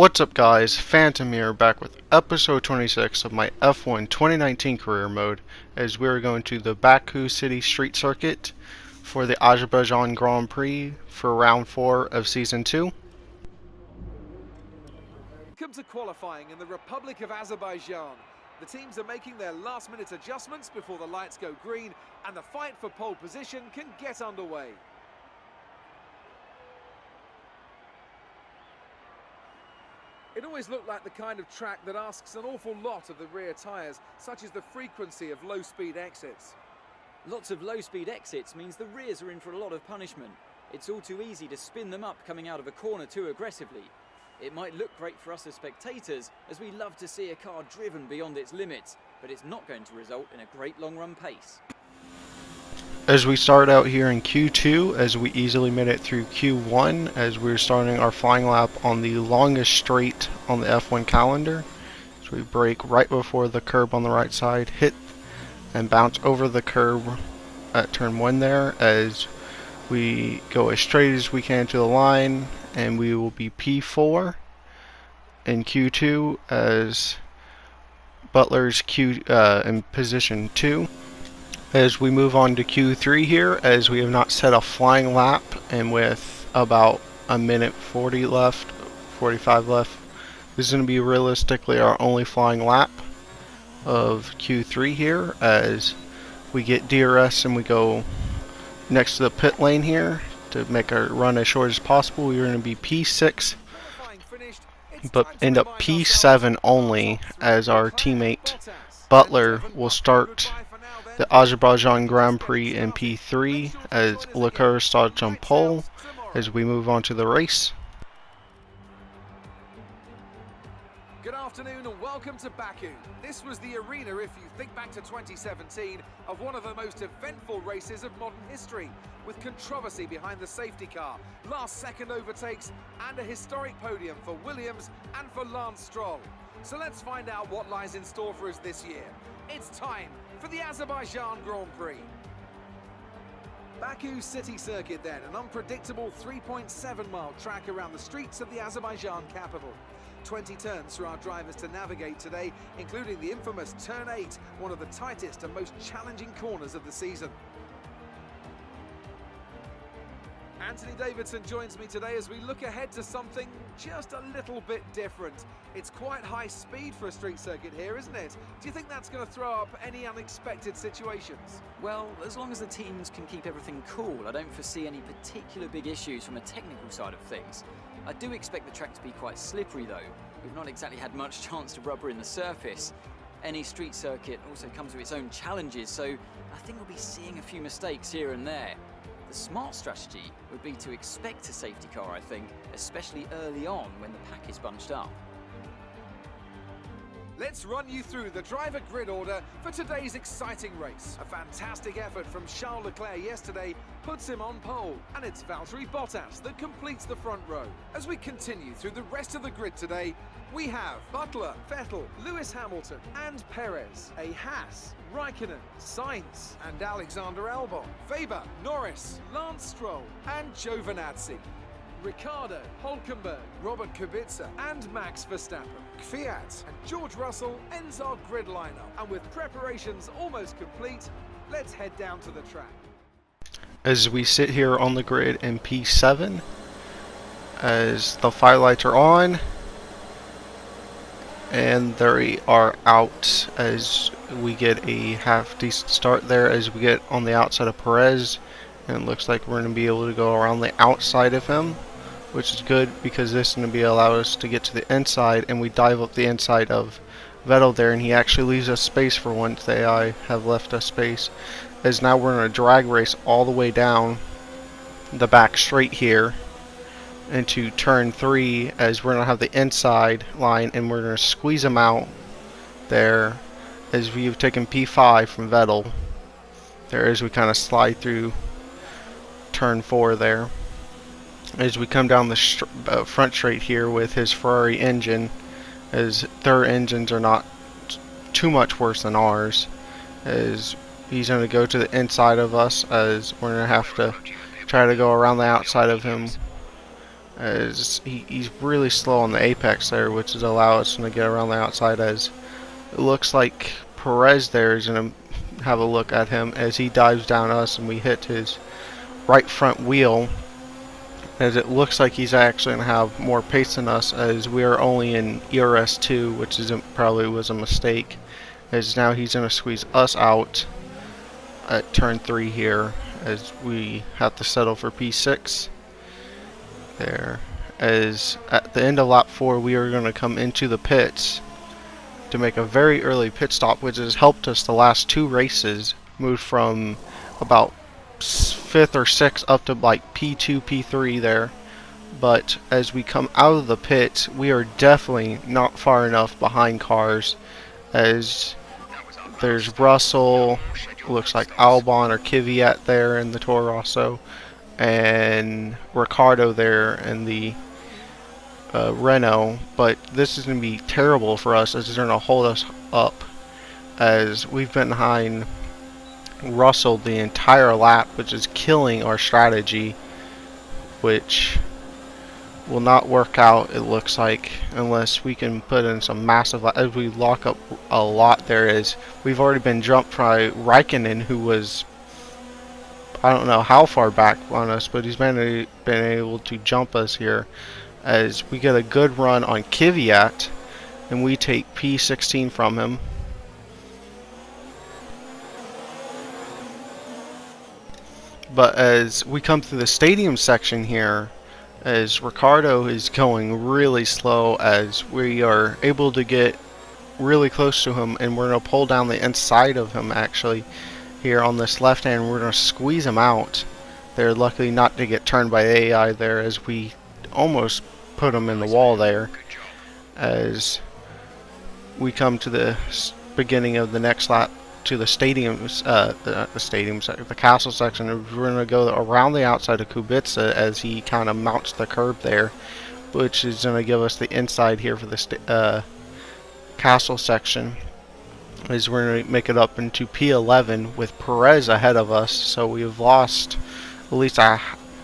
What's up guys, Phantom here, back with episode 26 of my F1 2019 career mode, as we're going to the Baku City Street Circuit for the Azerbaijan Grand Prix for round 4 of season 2. Welcome to qualifying in the Republic of Azerbaijan. The teams are making their last minute adjustments before the lights go green and the fight for pole position can get underway. It always looked like the kind of track that asks an awful lot of the rear tyres, such as the frequency of low-speed exits. Lots of low-speed exits means the rears are in for a lot of punishment. It's all too easy to spin them up coming out of a corner too aggressively. It might look great for us as spectators, as we love to see a car driven beyond its limits, but it's not going to result in a great long-run pace. As we start out here in Q2, as we easily made it through Q1, as we're starting our flying lap on the longest straight on the F1 calendar. So we brake right before the curb on the right side, hit and bounce over the curb at turn 1 there, as we go as straight as we can to the line, and we will be P4 in Q2 as Butler's in position 2. As we move on to Q3 here, as we have not set a flying lap, and with about a minute 40 left, 45 left, this is going to be realistically our only flying lap of Q3 here, as we get DRS and we go next to the pit lane here to make our run as short as possible. We're going to be P6, but end up P7 only, as our teammate Butler will start the Azerbaijan Grand Prix in P3 as Leclerc starts on pole as we move on to the race. Good afternoon and welcome to Baku. This was the arena, if you think back to 2017, of one of the most eventful races of modern history, with controversy behind the safety car, last-second overtakes, and a historic podium for Williams and for Lance Stroll. So let's find out what lies in store for us this year. It's time for the Azerbaijan Grand Prix. Baku City Circuit then, an unpredictable 3.7-mile track around the streets of the Azerbaijan capital. 20 turns for our drivers to navigate today, including the infamous Turn 8, one of the tightest and most challenging corners of the season. Anthony Davidson joins me today as we look ahead to something just a little bit different. It's quite high speed for a street circuit here, isn't it? Do you think that's going to throw up any unexpected situations? Well, as long as the teams can keep everything cool, I don't foresee any particular big issues from a technical side of things. I do expect the track to be quite slippery though. We've not exactly had much chance to rubber in the surface. Any street circuit also comes with its own challenges, so I think we'll be seeing a few mistakes here and there. The smart strategy would be to expect a safety car, I think, especially early on when the pack is bunched up. Let's run you through the driver grid order for today's exciting race. A fantastic effort from Charles Leclerc yesterday puts him on pole, and it's Valtteri Bottas that completes the front row. As we continue through the rest of the grid today, we have Butler, Vettel, Lewis Hamilton and Perez, a Haas, Raikkonen, Sainz and Alexander Albon, Faber, Norris, Lance Stroll and Giovinazzi, Ricciardo, Hülkenberg, Robert Kubica and Max Verstappen. Kvyat and George Russell ends our grid lineup, and with preparations almost complete, let's head down to the track. As we sit here on the grid in P7, as the fire lights are on, and they are out, as we get a half decent start there as we get on the outside of Perez, and it looks like we're going to be able to go around the outside of him, which is good because this is going to be allow us to get to the inside, and we dive up the inside of Vettel there, and he actually leaves us space for once. The AI have left us space, as now we're in a drag race all the way down the back straight here into turn 3, as we're going to have the inside line and we're going to squeeze them out there, as we've taken P5 from Vettel there, as we kind of slide through turn 4 there, as we come down the front straight here with his Ferrari engine, as their engines are not too much worse than ours, as he's going to go to the inside of us, as we're going to have to try to go around the outside of him as he's really slow on the apex there, which is allow us to get around the outside. As it looks like Perez there is going to have a look at him as he dives down us, and we hit his right front wheel, as it looks like he's actually going to have more pace than us, as we are only in ERS 2, which probably was a mistake, as now he's going to squeeze us out at turn 3 here, as we have to settle for P6 there. As at the end of lap 4 we are going to come into the pits to make a very early pit stop, which has helped us the last 2 races, moved from about 5th or 6th up to like P2, P3 there. But as we come out of the pits, we are definitely not far enough behind cars, as there's Russell, looks like Albon or Kvyat there in the Toro Rosso, and Ricardo there in the Renault. But this is going to be terrible for us, as it's going to hold us up, as we've been behind Russell the entire lap, which is killing our strategy, which will not work out, it looks like, unless we can put in some massive, as we lock up a lot there. Is we've already been jumped by Raikkonen, who was, I don't know how far back on us, but he's been able to jump us here, as we get a good run on Kvyat and we take P16 from him. But as we come through the stadium section here, as Ricardo is going really slow, as we are able to get really close to him, and we're going to pull down the inside of him actually here on this left hand. We're going to squeeze him out there, luckily not to get turned by AI there, as we almost put him in the wall there. As we come to the beginning of the next lap to the stadiums, the castle section, we're going to go around the outside of Kubica as he kind of mounts the curb there, which is going to give us the inside here for the castle section, as we're going to make it up into P11 with Perez ahead of us. So we've lost at least a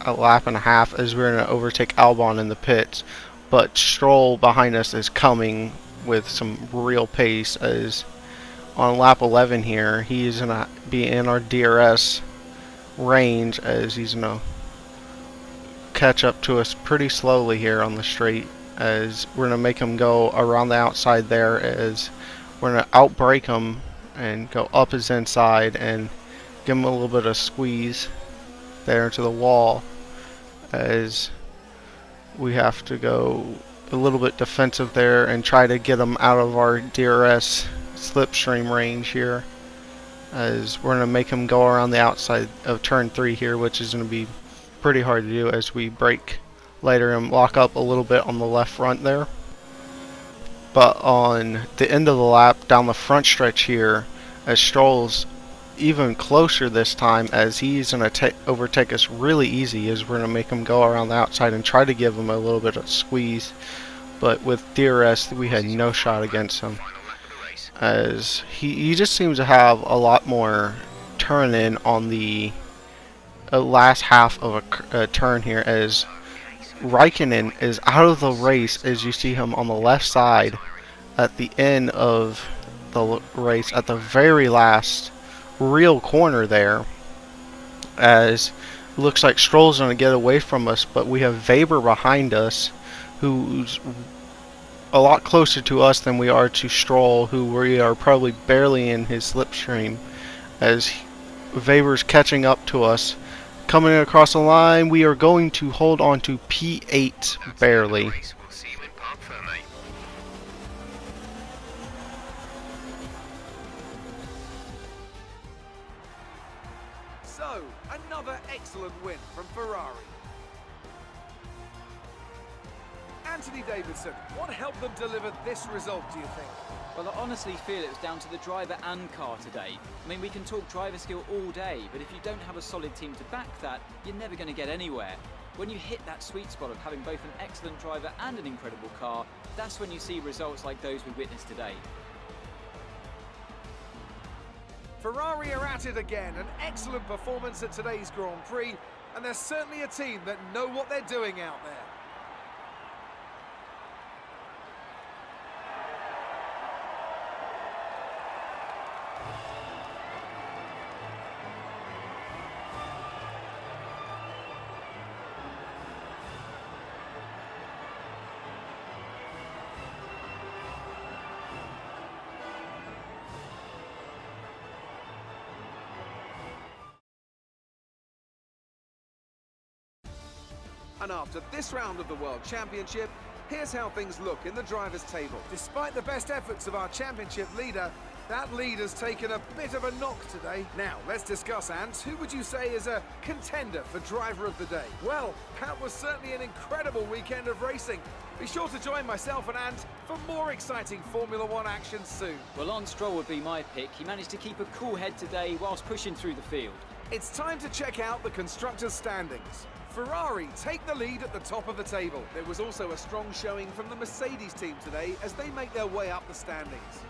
lap and a half, as we're going to overtake Albon in the pits. But Stroll behind us is coming with some real pace, as on lap 11 here, he's going to be in our DRS range, as he's going to catch up to us pretty slowly here on the straight, as we're going to make him go around the outside there, as we're going to outbrake him and go up his inside and give him a little bit of squeeze there into the wall, as we have to go a little bit defensive there and try to get him out of our DRS slipstream range here, as we're going to make him go around the outside of turn 3 here, which is going to be pretty hard to do as we brake later and lock up a little bit on the left front there. But on the end of the lap down the front stretch here, as Stroll's even closer this time, as he's going to overtake us really easy, as we're going to make him go around the outside and try to give him a little bit of squeeze. But with DRS, we had no shot against him, as he just seems to have a lot more turn in on the last half of a turn here, as Raikkonen is out of the race, as you see him on the left side at the end of the race at the very last real corner there, as looks like Stroll's going to get away from us, but we have Weber behind us, who's a lot closer to us than we are to Stroll, who we are probably barely in his slipstream, as Weber's catching up to us. Coming across the line, we are going to hold on to P8 barely. So, another excellent win from Ferrari. Anthony Davidson, what helped them deliver this result, do you think? Well, I honestly feel it was down to the driver and car today. I mean, we can talk driver skill all day, but if you don't have a solid team to back that, you're never going to get anywhere. When you hit that sweet spot of having both an excellent driver and an incredible car, that's when you see results like those we witnessed today. Ferrari are at it again, an excellent performance at today's Grand Prix, and they're certainly a team that know what they're doing out there. And after this round of the World Championship, here's how things look in the drivers' table. Despite the best efforts of our championship leader, that lead has taken a bit of a knock today. Now, let's discuss, Ant. Who would you say is a contender for driver of the day? Well, that was certainly an incredible weekend of racing. Be sure to join myself and Ant for more exciting Formula One action soon. Well, Lance Stroll would be my pick. He managed to keep a cool head today whilst pushing through the field. It's time to check out the constructors' standings. Ferrari take the lead at the top of the table. There was also a strong showing from the Mercedes team today as they make their way up the standings.